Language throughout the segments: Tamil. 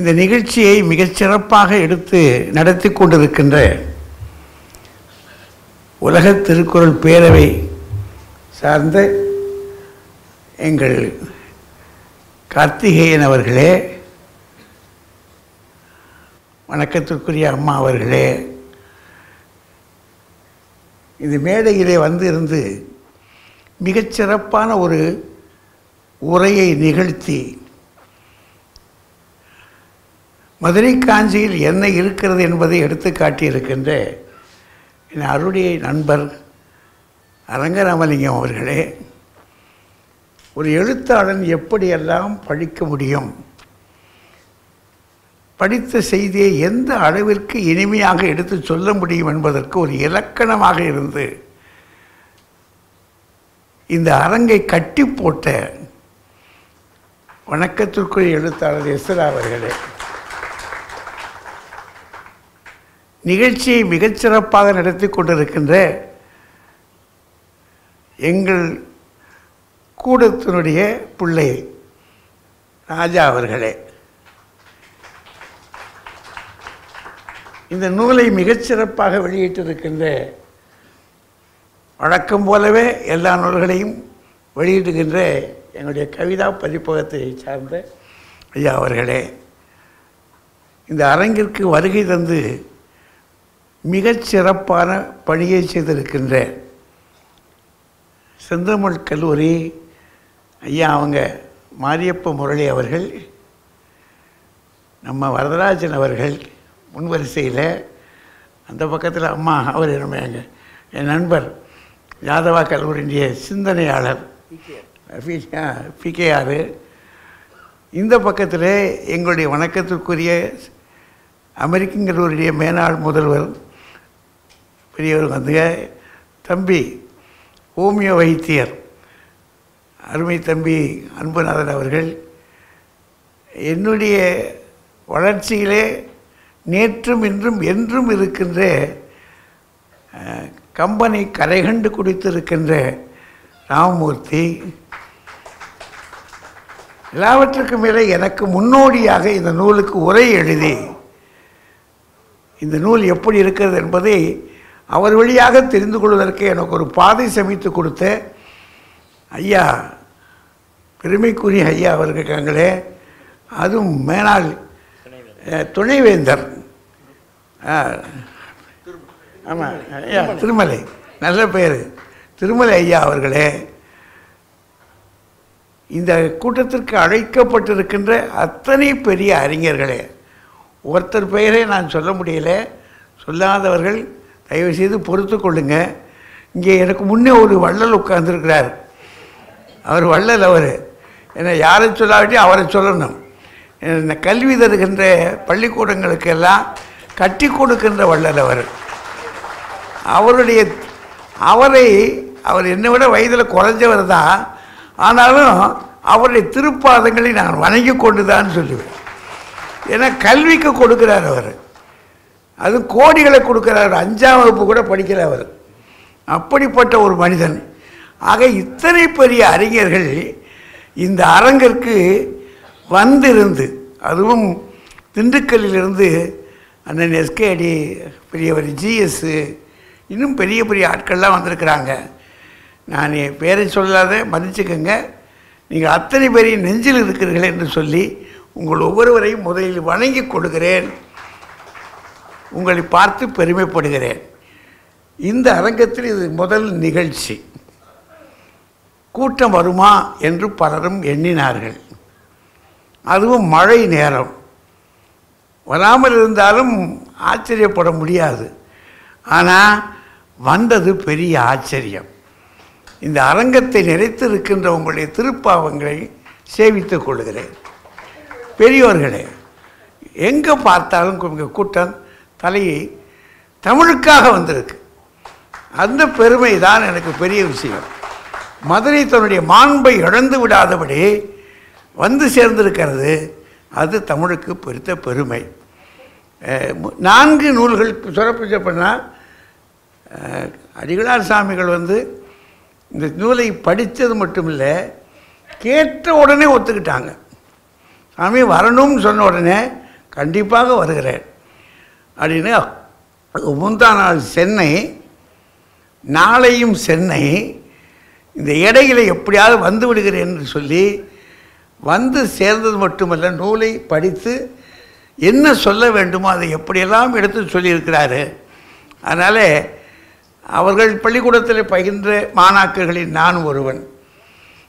இந்த நிகழ்ச்சியை மிகச் சிறப்பாக எடுத்து நடத்தி கொண்டிருக்கின்ற உலக திருக்குறள் பேரவை சார்ந்த எங்கள் கார்த்திகேயன் அவர்களே, வணக்கத்திற்குரிய அம்மா அவர்களே, இந்த மேடையிலே வந்து இருந்து மிகச்சிறப்பான ஒரு உரையை நிகழ்த்தி மதுரை காஞ்சியில் என்ன இருக்கிறது என்பதை எடுத்து காட்டியிருக்கின்ற என் அருடைய நண்பர் அரங்கராமலிங்கம் அவர்களே, ஒரு எழுத்தாளன் எப்படியெல்லாம் படிக்க முடியும், படித்த செய்தியை எந்த அளவிற்கு இனிமையாக எடுத்து சொல்ல முடியும் என்பதற்கு ஒரு இலக்கணமாக இருந்து இந்த அரங்கை கட்டி போட்ட வணக்கத்திற்குரிய எழுத்தாளர் எஸ்ரா அவர்களே, நிகழ்ச்சியை மிகச்சிறப்பாக நடத்தி கொண்டிருக்கின்ற எங்கள் கூடத்தினுடைய பிள்ளை ராஜா அவர்களே, இந்த நூலை மிகச்சிறப்பாக வெளியிட்டிருக்கின்ற வழக்கம் போலவே எல்லா நூல்களையும் வெளியிடுகின்ற எங்களுடைய கவிதா பதிப்பகத்தை சார்ந்த ஐயா அவர்களே, இந்த அரங்கிற்கு வருகை தந்து மிகச்சிறப்பான பணியை செய்திருக்கின்ற செந்தமிழ் கல்லூரி ஐயா அவங்க மாரியப்ப முரளி அவர்கள், நம்ம வரதராஜன் அவர்கள் முன்வரிசையில், அந்த பக்கத்தில் அம்மா அவர் என்னமையாங்க என் நண்பர் யாதவா கல்லூரியினுடைய சிந்தனையாளர் பிகேஆர், இந்த பக்கத்தில் எங்களுடைய வணக்கத்திற்குரிய அமெரிக்கன் கல்லூரியுடைய மேனாள் முதல்வர் பெரியவர் வந்து தம்பி ஹோமியோ வைத்தியர் அருமை தம்பி அன்புநாதன் அவர்கள், என்னுடைய வளர்ச்சியிலே நேற்றும் இன்றும் என்றும் இருக்கின்ற கம்பனை கரைகண்டு குடித்திருக்கின்ற ராமமூர்த்தி, எல்லாவற்றுக்கும் மேலே எனக்கு முன்னோடியாக இந்த நூலுக்கு உரை எழுதி இந்த நூல் எப்படி இருக்கிறது என்பதை அவர் வழியாக தெரிந்து கொள்வதற்கு எனக்கு ஒரு பாதை சமைத்து கொடுத்த ஐயா, பெருமைக்குரிய ஐயா அவர்கள் இருக்காங்களே, அதுவும் மேனாள் துணைவேந்தர், ஆமாம் ஐயா திருமலை, நல்ல பேர் திருமலை ஐயா அவர்களே, இந்த கூட்டத்திற்கு அழைக்கப்பட்டிருக்கின்ற அத்தனை பெரிய அறிஞர்களே, ஒருத்தர் பெயரை நான் சொல்ல முடியல, சொல்லாதவர்கள் தயவுசெய்து பொறுத்து கொள்ளுங்க. இங்கே எனக்கு முன்னே ஒரு வள்ளல் உட்கார்ந்துருக்கிறார், அவர் வள்ளல், அவர் என்னை யாரை சொல்லாவிட்டே அவரை சொல்லணும். என்ன கல்வி தருகின்ற பள்ளிக்கூடங்களுக்கெல்லாம் கட்டி கொடுக்கின்ற வள்ளல் அவர். அவர் என்னை விட வயதில் குறைஞ்சவர் தான், ஆனாலும் அவருடைய திருப்பாதங்களை நான் வணங்கி கொண்டு தான் சொல்லுவேன். ஏன்னா கல்விக்கு கொடுக்கிறார் அவர், அது கோடிகளை கொடுக்கிறார், 5ஆம் வகுப்பு கூட படிக்கிற அவர், அப்படிப்பட்ட ஒரு மனிதன். ஆக இத்தனை பெரிய அறிஞர்கள் இந்த அரங்கிற்கு வந்திருந்து, அதுவும் திண்டுக்கல்லிலிருந்து அண்ணன் எஸ்கேடி பெரியவர், ஜிஎஸ், இன்னும் பெரிய பெரிய ஆட்கள்லாம் வந்திருக்கிறாங்க. நான் என் பேரை சொல்லாத மன்னிச்சுக்கோங்க, நீங்கள் அத்தனை பேரையும் நெஞ்சில் இருக்கிறீர்கள் என்று சொல்லி உங்கள் ஒவ்வொருவரையும் முதலில் வணங்கி கொடுக்கிறேன், உங்களை பார்த்து பெருமைப்படுகிறேன். இந்த அரங்கத்தில் இது முதல் நிகழ்ச்சி. கூட்டம் வருமா என்று பலரும் எண்ணினார்கள், அதுவும் மழை நேரம். வராமல் இருந்தாலும் ஆச்சரியப்பட முடியாது, ஆனால் வந்தது பெரிய ஆச்சரியம். இந்த அரங்கத்தை நிறைத்திருக்கின்ற உங்களுடைய திருப்பாவங்களை சேவித்துக் கொள்கிறேன். பெரியோர்களே, எங்கே பார்த்தாலும் கூட்டம் தலையை தமிழுக்காக வந்திருக்கு, அந்த பெருமை தான் எனக்கு பெரிய விஷயம். மதுரை தன்னுடைய மாண்பை இழந்து விடாதபடி வந்து சேர்ந்திருக்கிறது, அது தமிழுக்கு பெருத்த பெருமை. 4 நூல்கள் சிறப்பு பண்ணால் அடிகளார் சாமிகள் வந்து இந்த நூலை படித்தது மட்டும் இல்லை, கேட்ட உடனே ஒத்துக்கிட்டாங்க. சாமி வரணும்னு சொன்ன உடனே கண்டிப்பாக வருகிறேன் அப்படின்னு முந்தா நாள் சென்னை, நாளையும் சென்னை, இந்த இடையில எப்படியாவது வந்து விடுகிறேன் என்று சொல்லி வந்து சேர்ந்தது மட்டுமல்ல, நூலை படித்து என்ன சொல்ல வேண்டுமோ அதை எப்படியெல்லாம் எடுத்து சொல்லியிருக்கிறாரு. அதனால் அவர்கள் பள்ளிக்கூடத்தில் பகிர்ந்த மாணாக்கர்களில் நான் ஒருவன்.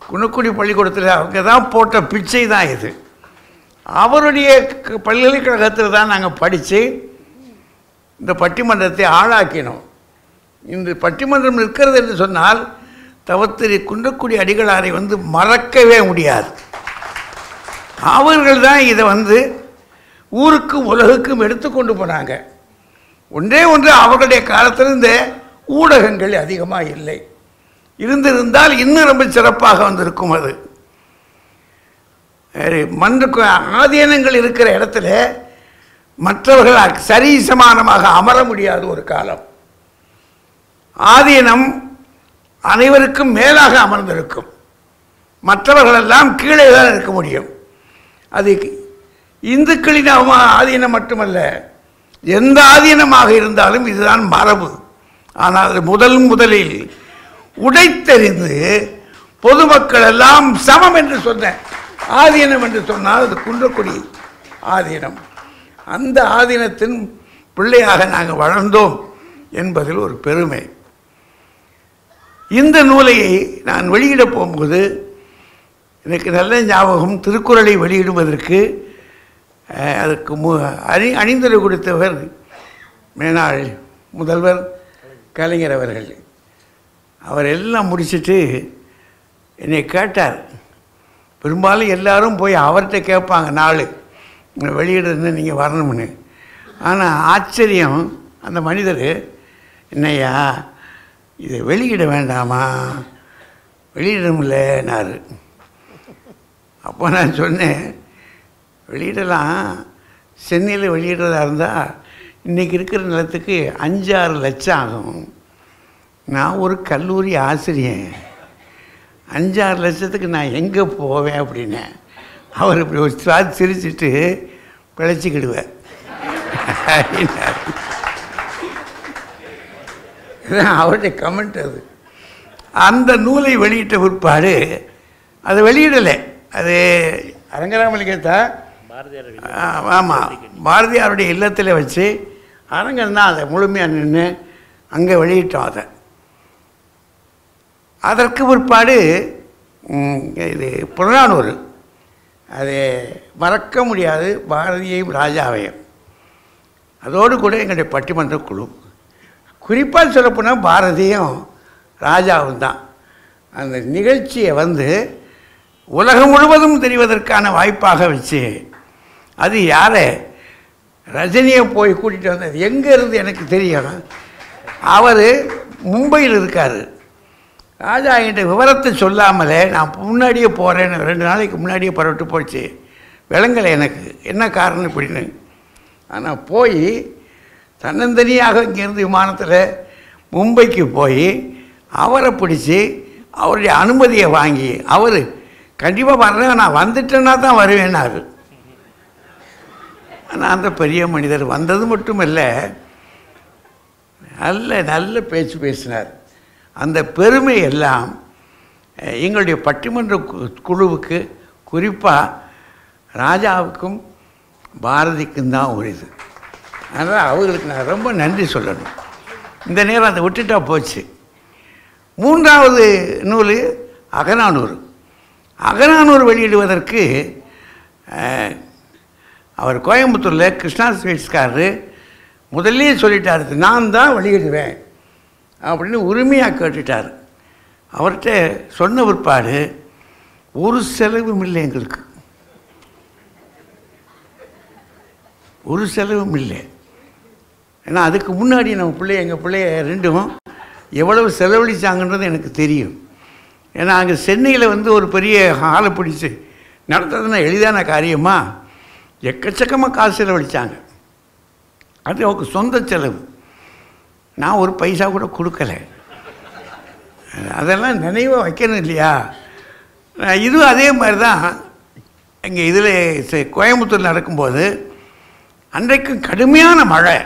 குன்னக்குடி பள்ளிக்கூடத்தில் அவங்க தான் போட்ட பிச்சை தான் இது. அவருடைய பல்கலைக்கழகத்தில் தான் நாங்கள் படித்து இந்த பட்டிமன்றத்தை ஆளாக்கினோம். இந்த பட்டிமன்றம் இருக்கிறது என்று சொன்னால் தவத்திரி குன்றக்குடி அடிகளாரை வந்து மறக்கவே முடியாது. அவர்கள் தான் இதை வந்து ஊருக்கும் உலகுக்கும் எடுத்துக்கொண்டு போனாங்க. ஒன்றே ஒன்று, அவர்களுடைய காலத்தில் இந்த ஊடகங்கள் அதிகமாக இல்லை. இருந்திருந்தால் இன்னும் ரொம்ப சிறப்பாக வந்திருக்கும். அது ஆதீனங்கள் இருக்கிற இடத்துல மற்றவர்கள் சரி சமானமாக அமர முடியாத ஒரு காலம். ஆதீனம் அனைவருக்கும் மேலாக அமர்ந்திருக்கும், மற்றவர்களெல்லாம் கீழே தான் இருக்க முடியும். அது இந்துக்களின் ஆதீனம் மட்டுமல்ல, எந்த ஆதீனமாக இருந்தாலும் இதுதான் மரபு. ஆனால் முதலில் உடைத்தெறிந்து பொதுமக்கள் எல்லாம் சமம் என்று சொன்ன ஆதீனம் என்று சொன்னால் அது குன்றக்குடி ஆதீனம். அந்த ஆதீனத்தின் பிள்ளையாக நாங்கள் வளர்ந்தோம் என்பதில் ஒரு பெருமை. இந்த நூலை நான் வெளியிட போகும்போது எனக்கு நல்ல ஞாபகம், திருக்குறளை வெளியிடுவதற்கு அதற்கு அணிந்துரை கொடுத்தவர் மேனாள் முதல்வர் கலைஞர் அவர்கள். அவர் எல்லாம் முடிச்சுட்டு என்னை கேட்டார். பெரும்பாலும் எல்லாரும் போய் அவர்கிட்ட கேட்பாங்க, நாள் வெளியிடுறது நீங்கள் வரணும்னு. ஆனால் ஆச்சரியம், அந்த மனிதர் என்னையா இதை வெளியிட வேண்டாமா, வெளியிடமில்லைன்னாரு. அப்போ நான் சொன்னேன், வெளியிடலாம், சென்னையில் வெளியிடுறதா இருந்தால் இன்றைக்கி இருக்கிற நிலத்துக்கு 5-6 லட்சம் ஆகும். நான் ஒரு கல்லூரி ஆசிரியன், 5-6 லட்சத்துக்கு நான் எங்கே போவேன் அப்படின்னேன். அவர் இப்படி ஒரு சிரிச்சுட்டு பிழைச்சிக்கிடுவேன். அவருடைய கமெண்ட் அது. அந்த நூலை வெளியிட்ட பிற்பாடு அதை வெளியிடலை. அது அரங்கராமலிங்கத்தா, ஆமாம், பாரதியாருடைய இல்லத்தில் வச்சு அரங்கன் தான் அதை முழுமையாக நின்று அங்கே வெளியிட்டோம். அதற்கு பிற்பாடு இது புறநானூறு, அது மறக்க முடியாது, பாரதியையும் ராஜாவையும். அதோடு கூட எங்களுடைய பட்டிமன்ற குழு, குறிப்பாக சொல்லப்போனால் பாரதியும் ராஜாவும் தான் அந்த நிகழ்ச்சியை வந்து உலகம் முழுவதும் தெரிவதற்கான வாய்ப்பாக வச்சு, அது யாரை, ரஜினியை போய் கூட்டிகிட்டு வந்தது எங்கே இருந்து எனக்கு தெரியணும். அவர் மும்பையில் இருக்கார். ராஜா என்கிட்ட விவரத்தை சொல்லாமலே நான் முன்னாடியே போகிறேன்னு 2 நாளைக்கு முன்னாடியே புறப்பட்டு போச்சு. விளங்கலை எனக்கு என்ன காரணம் இப்படின்னு. ஆனால் போய் தன்னந்தனியாக இங்கேருந்து விமானத்தில் மும்பைக்கு போய் அவரை பிடிச்சி அவருடைய அனுமதியை வாங்கி, அவர் கண்டிப்பாக வர்றேன், நான் வந்துட்டேன்னா தான் வருவேன்னாரு. ஆனால் அந்த பெரிய மனிதர் வந்தது மட்டும் இல்லை, நல்ல பேச்சு பேசினார். அந்த பெருமை எல்லாம் எங்களுடைய பட்டிமன்ற குழுவுக்கு, குறிப்பாக ராஜாவுக்கும் பாரதிக்கும் தான் உரிது. அதனால் அவர்களுக்கு நான் ரொம்ப நன்றி சொல்லணும். இந்த நேரம் அதை விட்டுட்டா போச்சு. 3வது நூல் அகநானூறு. அகநானூறு வெளியிடுவதற்கு அவர் கோயம்புத்தூரில் கிருஷ்ணா ஸ்வீட்ஸ்காரரு முதல்லே சொல்லிட்டார், நான் தான் வெளியிடுவேன் அப்படின்னு உரிமையாக கேட்டுட்டார். அவர்கிட்ட சொன்ன பிற்பாடு ஒரு செலவும் இல்லை, எங்களுக்கு ஒரு செலவும் இல்லை. ஏன்னா அதுக்கு முன்னாடி நம்ம எங்கள் பிள்ளைய 2ம் எவ்வளவு செலவழித்தாங்கன்றது எனக்கு தெரியும். ஏன்னா அங்கே சென்னையில் வந்து ஒரு பெரிய ஹாலை பிடிச்சி நடத்துறதுன்னா எளிதான காரியமா, எக்கச்சக்கமாக காசு செலவழித்தாங்க. அது அவங்க சொந்த செலவு, நான் ஒரு பைசா கூட கொடுக்கலை. அதெல்லாம் நினைவாக வைக்கணும் இல்லையா. இதுவும் அதே மாதிரி தான். இங்கே இதில் கோயம்புத்தூர் நடக்கும்போது அன்றைக்கு கடுமையான மழை.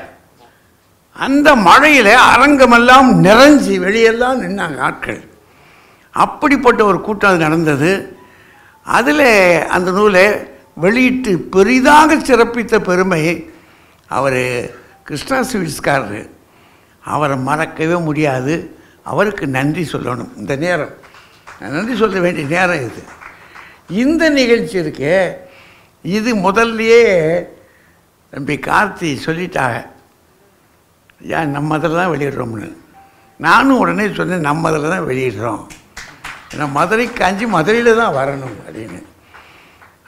அந்த மழையில் அரங்கமெல்லாம் நிறைஞ்சி வெளியெல்லாம் நின்னாங்க ஆட்கள். அப்படிப்பட்ட ஒரு கூட்டம் அது நடந்தது. அதில் அந்த நூலை வெளியிட்டு பெரிதாக சிறப்பித்த பெருமை அவர் கிருஷ்ணா ஸ்வீட்ஸ்காரர். அவரை மறக்கவே முடியாது. அவருக்கு நன்றி சொல்லணும். இந்த நேரம் நன்றி சொல்ல வேண்டிய நேரம் இது. இந்த நிகழ்ச்சி இருக்கே, இது முதல்லையே தம்பி கார்த்தி சொல்லிட்டாங்க, ஏன் நம்ம அதில் தான் வெளியிடுறோம்னு. நானும் உடனே சொன்னேன், நம்ம அதில் தான் வெளியிடுறோம், ஏன்னா மதுரைக்கு அஞ்சு மதுரையில் தான் வரணும் அப்படின்னு.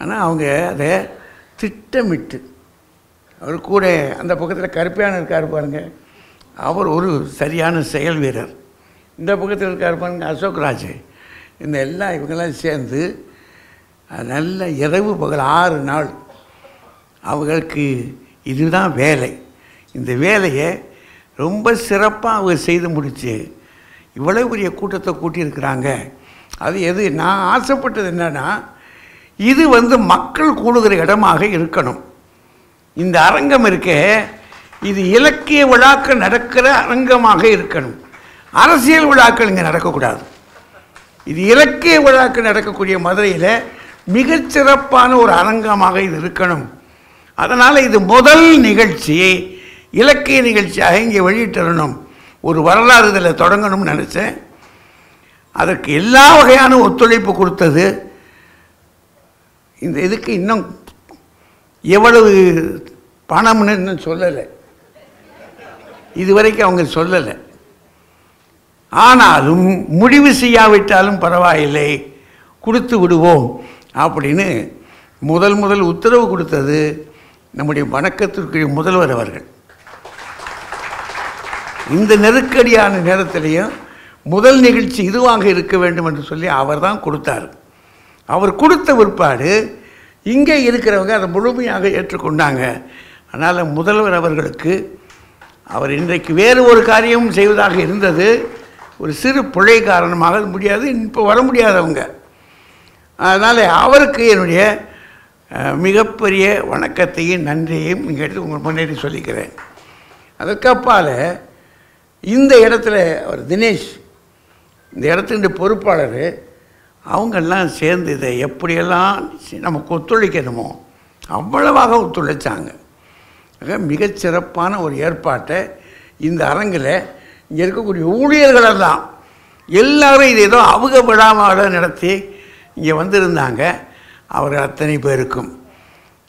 ஆனால் அவங்க அதை திட்டமிட்டு, அவர் கூட அந்த பக்கத்தில் கருப்பையான இருக்கார் பாருங்க, அவர் ஒரு சரியான செயல் வீரர். இந்த பக்கத்தில் இருக்கார் பாருங்க அசோக்ராஜ். இந்த எல்லாம் இவங்கெல்லாம் சேர்ந்து நல்ல இரவு பகல் 6 நாள் அவர்களுக்கு இதுதான் வேலை. இந்த வேலையை ரொம்ப சிறப்பாக அவர் செய்து முடித்து இவ்வளோ பெரிய கூட்டத்தை கூட்டியிருக்கிறாங்க. அது எது நான் ஆசைப்பட்டது என்னன்னா, இது மக்கள் கூடுகிற இடமாக இருக்கணும். இந்த அரங்கம் இருக்க, இது இலக்கிய விழாக்கள் நடக்கிற அரங்கமாக இருக்கணும். அரசியல் விழாக்கள் இங்கே நடக்கக்கூடாது. இது இலக்கிய விழாக்கள் நடக்கக்கூடிய மதுரையில் மிகச்சிறப்பான ஒரு அரங்கமாக இது இருக்கணும். அதனால் இது முதல் நிகழ்ச்சி இலக்கிய நிகழ்ச்சியாக இங்கே வெளியிட்டணும். ஒரு வரலாறு இதில் தொடங்கணும்னு நினச்சேன். அதற்கு எல்லா வகையான ஒத்துழைப்பு கொடுத்தது. இந்த இதுக்கு இன்னும் எவ்வளவு பணம்னு இன்னும் சொல்லலை, இதுவரைக்கும் அவங்க சொல்லலை. ஆனாலும் முடிவு செய்யாவிட்டாலும் பரவாயில்லை, கொடுத்து விடுவோம் அப்படின்னு முதல் உத்தரவு கொடுத்தது நம்முடைய வணக்கத்திற்குரிய முதல்வர் அவர்கள். இந்த நெருக்கடியான நேரத்திலையும் முதல் நிகழ்ச்சி இதுவாக இருக்க வேண்டும் என்று சொல்லி அவர் தான் கொடுத்தார். அவர் கொடுத்த பிற்பாடு இங்கே இருக்கிறவங்க அதை முழுமையாக ஏற்றுக்கொண்டாங்க. அதனால் முதல்வர் அவர்களுக்கு, அவர் இன்றைக்கு வேறு ஒரு காரியமும் செய்வதாக இருந்தது, ஒரு சிறு பிழை காரணமாக முடியாது, இப்போ வர முடியாதவங்க. அதனால் அவருக்கு என்னுடைய மிகப்பெரிய வணக்கத்தையும் நன்றியையும் இங்கே எடுத்து உங்கள் முன்னேறி சொல்லிக்கிறேன். அதுக்கப்பால் இந்த இடத்துல அவர் தினேஷ், இந்த இடத்துக்கு பொறுப்பாளர், அவங்கெல்லாம் சேர்ந்து இதை எப்படியெல்லாம் நமக்கு ஒத்துழைக்கணுமோ அவ்வளவாக ஒத்துழைச்சாங்க. ஆக மிகச்சிறப்பான ஒரு ஏற்பாட்டை இந்த அரங்கில் இங்கே இருக்கக்கூடிய ஊழியர்களெல்லாம் எல்லாரும் இது ஏதோ அவங்க விழாவாக நடத்தி இங்கே வந்திருந்தாங்க. அவர்கள் அத்தனை பேருக்கும்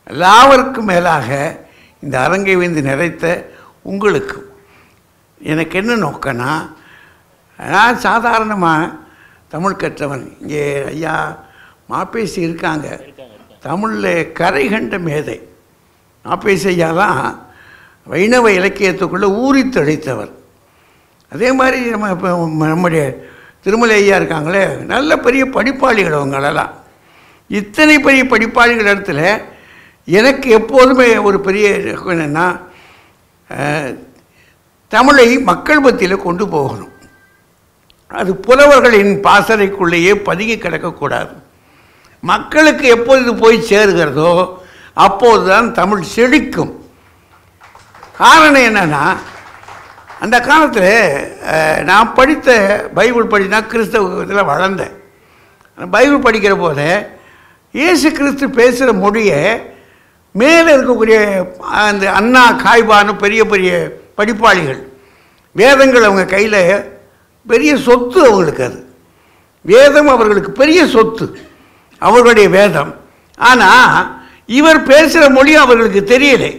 எல்லாருக்கும் மேலாக இந்த அரங்கை வந்து நிறைத்த உங்களுக்கும் எனக்கு என்ன நோக்கம்னா, நான் சாதாரணமாக தமிழ் கற்றவன். இங்கே ஐயா மாப்பேசி இருக்காங்க, தமிழில் கரை கண்ட மேதை. மாப்பேசி ஐயா தான் வைணவ இலக்கியத்துக்குள்ளே ஊறி தழைத்தவர். அதே மாதிரி நம்ம இப்போ நம்முடைய திருமலை ஐயா இருக்காங்களே, நல்ல பெரிய படிப்பாளிகள் அவங்களெல்லாம். இத்தனை பெரிய படிப்பாளிகள் இடத்துல எனக்கு எப்போதுமே ஒரு பெரிய என்னென்னா, தமிழை மக்கள் மத்தியில் கொண்டு போகணும். அது புலவர்களின் பாசறைக்குள்ளேயே பதுங்கி கிடக்கக்கூடாது. மக்களுக்கு எப்போது போய் சேருகிறதோ அப்போது தான் தமிழ் செழிக்கும். காரணம் என்னென்னா, அந்த காலத்தில் நான் படித்த பைபிள் படித்தா கிறிஸ்தவத்தில் வளர்ந்தேன். பைபிள் படிக்கிற போது இயேசு கிறிஸ்து பேசுகிற மொழியை மேலே இருக்கக்கூடிய அந்த அண்ணா காய்பான்னு பெரிய பெரிய படிப்பாளிகள், வேதங்கள் அவங்க கையில் பெரிய சொத்து அவங்களுக்கு. அது வேதம் அவர்களுக்கு பெரிய சொத்து, அவர்களுடைய வேதம். ஆனால் இவர் பேசுகிற மொழி அவர்களுக்கு தெரியலை.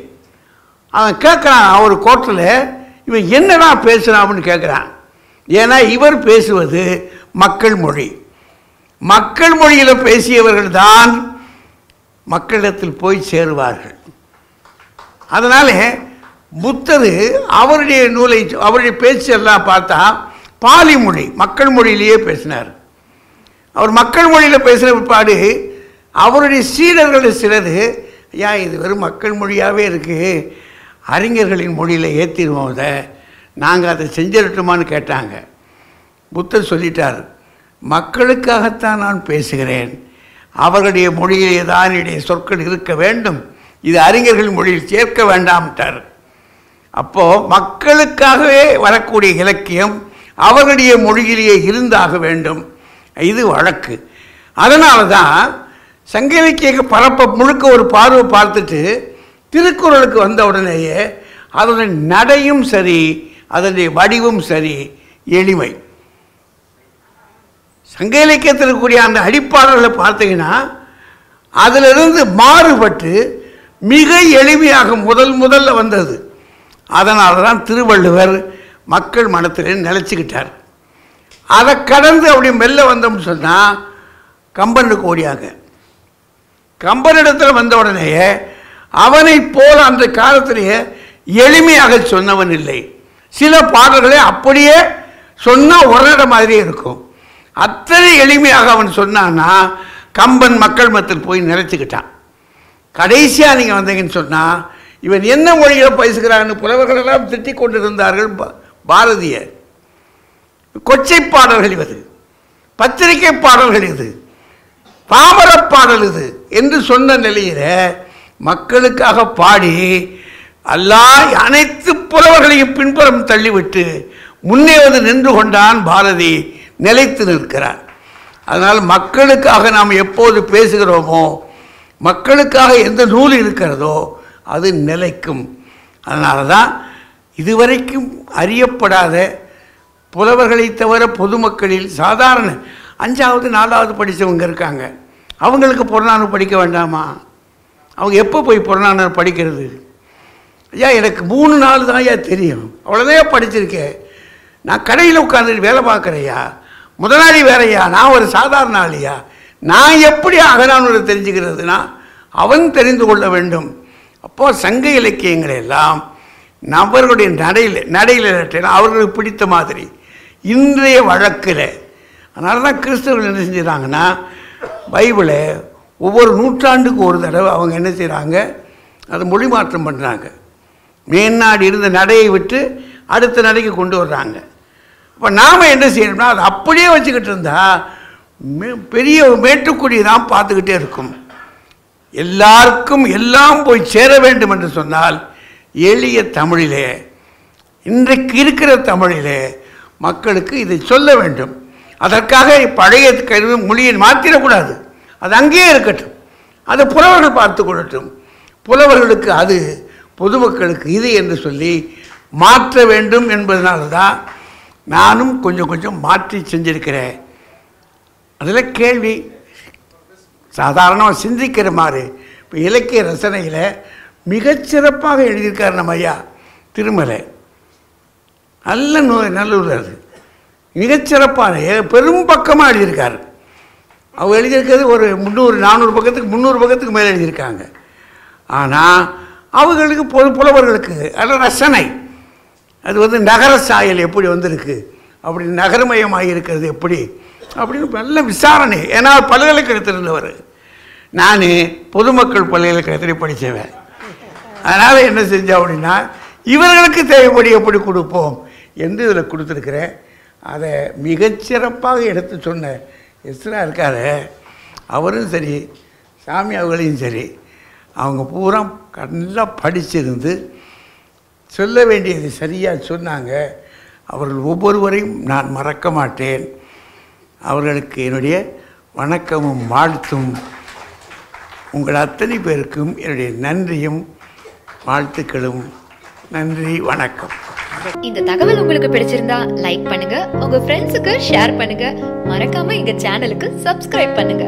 அவன் கேட்குறான், அவர் கோர்ட்டில், இவன் என்னடா பேசுகிறான் அப்படின்னு கேட்குறான். ஏன்னா இவர் பேசுவது மக்கள் மொழி. மக்கள் மொழியில் பேசியவர்கள் தான் மக்களிடத்தில் போய் சேருவார்கள். அதனால் புத்தர் அவருடைய நூலை, அவருடைய பேச்சு எல்லாம் பார்த்தா பாலி மொழி, மக்கள் மொழியிலேயே பேசினார். அவர் மக்கள் மொழியில் பேசுகிற பிற்பாடு அவருடைய சீடர்கள் சிலர், ஏன் இது வெறும் மக்கள் மொழியாகவே இருக்குது, அறிஞர்களின் மொழியில் ஏற்றிடுவோம், அதை நாங்கள் அதை செஞ்சிடட்டுமான்னு கேட்டாங்க. புத்தர் சொல்லிட்டார், மக்களுக்காகத்தான் நான் பேசுகிறேன், அவர்களுடைய மொழியிலே தான் என்னுடைய சொற்கள் இருக்க வேண்டும், இது அறிஞர்கள் மொழியில் சேர்க்க வேண்டாம்ட்டார். அப்போது மக்களுக்காகவே வரக்கூடிய இலக்கியம் அவர்களுடைய மொழியிலேயே இருந்தாக வேண்டும். இது வழக்கு. அதனால தான் சங்க இலக்கிய பரப்ப முழுக்க ஒரு பார்வை பார்த்துட்டு திருக்குறளுக்கு வந்த உடனேயே அதனுடைய நடையும் சரி, அதனுடைய வடிவும் சரி, எளிமை. சங்க இலக்கியத்தில் இருக்கக்கூடிய அந்த அடிப்பாடல்களை பார்த்தீங்கன்னா அதிலிருந்து மாறுபட்டு மிக எளிமையாக முதல்ல வந்தது. அதனால தான் திருவள்ளுவர் மக்கள் மனத்தில் நிலச்சிக்கிட்டார். அதை கடந்து அப்படி மெல்ல வந்தோம்னு சொன்னால் கம்பனுக்கு ஓடியாங்க. கம்பனிடத்தில் வந்த உடனேயே அவனை போல அந்த காலத்திலேயே எளிமையாக சொன்னவன் இல்லை. சில பாடல்களை அப்படியே சொன்னால் உரையிட மாதிரியே இருக்கும். அத்தனை எளிமையாக அவன் சொன்னான்னா கம்பன் மக்கள் மத்தியில் போய் நிலைச்சிக்கிட்டான். கடைசியாக நீங்கள் வந்தீங்கன்னு சொன்னால் இவன் என்ன மொழியில் பேசுகிறான்னு புலவர்களெல்லாம் திட்டிக் கொண்டிருந்தார்கள். பாரதியர் கொச்சை பாடல்கள் இது, பத்திரிகை பாடல்கள் இது, பாமர பாடல் இது என்று சொன்ன நிலையில் மக்களுக்காக பாடி அனைத்து புலவர்களையும் பின்புறம் தள்ளிவிட்டு முன்னே வந்து நின்று கொண்டான் பாரதி. நிலைத்து நிற்கிறார். அதனால் மக்களுக்காக நாம் எப்போது பேசுகிறோமோ, மக்களுக்காக எந்த நூல் இருக்கிறதோ அது நிலைக்கும். அதனால தான் இதுவரைக்கும் அறியப்படாத புலவர்களை தவிர பொதுமக்களில் சாதாரண 5வது 4வது படித்தவங்க இருக்காங்க. அவங்களுக்கு புறநானூறு படிக்க வேண்டாமா? அவங்க எப்போ போய் புறநானூறு படிக்கிறது? ஐயா எனக்கு 3 நாள் தான் ஐயா தெரியும், அவ்வளோதான் படிச்சிருக்கேன். நான் கடையில் உட்காந்துட்டு வேலை பார்க்குறேயா, முதலாளி வேறையா, நான் ஒரு சாதாரண ஆளியா, நான் எப்படி அகநானூறு தெரிஞ்சுக்கிறதுனா அவன் தெரிந்து கொள்ள வேண்டும். அப்போது சங்க இலக்கியங்கள் எல்லாம் நபர்களுடைய நடையில் அவர்களுக்கு பிடித்த மாதிரி இன்றைய வழக்கில். அதனால தான் கிறிஸ்தவர்கள் என்ன செஞ்சுறாங்கன்னா பைபிளை ஒவ்வொரு நூற்றாண்டுக்கு ஒரு தடவை அவங்க என்ன செய்கிறாங்க, அதை மொழி மாற்றம் பண்ணுறாங்க. மேன்னாடி இருந்த நடையை விட்டு அடுத்த நடைக்கு கொண்டு வர்றாங்க. இப்போ நாம் என்ன செய்யணும்னா அதை அப்படியே வச்சுக்கிட்டு இருந்தால் பெரிய மேட்டுக்குடி தான் பார்த்துக்கிட்டே இருக்கும். எல்லாருக்கும் எல்லாம் போய் சேர வேண்டும் என்று சொன்னால் எளிய தமிழிலே, இன்றைக்கு இருக்கிற தமிழிலே மக்களுக்கு இதை சொல்ல வேண்டும். அதற்காக பழைய கல்வி மொழியை மாற்றிடக்கூடாது, அது அங்கேயே இருக்கட்டும், அதை புலவர்கள் பார்த்து கொள்ளட்டும். புலவர்களுக்கு அது, பொதுமக்களுக்கு இது என்று சொல்லி மாற்ற வேண்டும் என்பதனால தான் நானும் கொஞ்சம் மாற்றி செஞ்சிருக்கிறேன். அதில் கேள்வி சாதாரணமாக சிந்திக்கிற மாதிரி. இப்போ இலக்கிய ரசனையில் மிகச்சிறப்பாக எழுதியிருக்கார் நம்ம ஐயா திருமலை. நல்லூர் அது மிகச்சிறப்பான பெரும் பக்கமாக எழுதியிருக்காரு. அவங்க எழுதியிருக்கிறது ஒரு 300-400 பக்கத்துக்கு மேலே எழுதியிருக்காங்க. ஆனால் அவர்களுக்கு புலவர்களுக்கு அதில் ரசனை, அது நகர சாயல் எப்படி வந்திருக்கு, அப்படி நகரமயமாக இருக்கிறது எப்படி அப்படின்னு நல்ல விசாரணை. ஏன்னா பல்கலைக்கழகத்தில் இருந்தவர், நான் பொதுமக்கள் பல்கலைக்கழகத்தில் படித்தவன். அதனால் என்ன செஞ்சேன் அப்படின்னா இவர்களுக்கு தேவைப்படி எப்படி கொடுப்போம் என்று இதில் கொடுத்துருக்கிறேன். அதை மிகச்சிறப்பாக எடுத்து சொன்ன எஸ்ரா இருக்காரு, அவரும் சரி சாமி அவர்களையும் சரி, அவங்க பூரா நல்லா படிச்சிருந்து சொல்ல வேண்டியது சரியாக சொன்னாங்க. அவர்கள் ஒவ்வொருவரையும் நான் மறக்க மாட்டேன். அவர்களுக்கு என்னுடைய வணக்கமும் வாழ்த்தும். உங்கள் அத்தனை பேருக்கும் என்னுடைய நன்றியும் வாழ்த்துக்களும். நன்றி, வணக்கம். இந்த தகவல் உங்களுக்கு பிடிச்சிருந்தா லைக் பண்ணுங்க, உங்க ஃப்ரெண்ட்ஸுக்கு ஷேர் பண்ணுங்க, மறக்காம எங்க சேனலுக்கு சப்ஸ்கிரைப் பண்ணுங்க.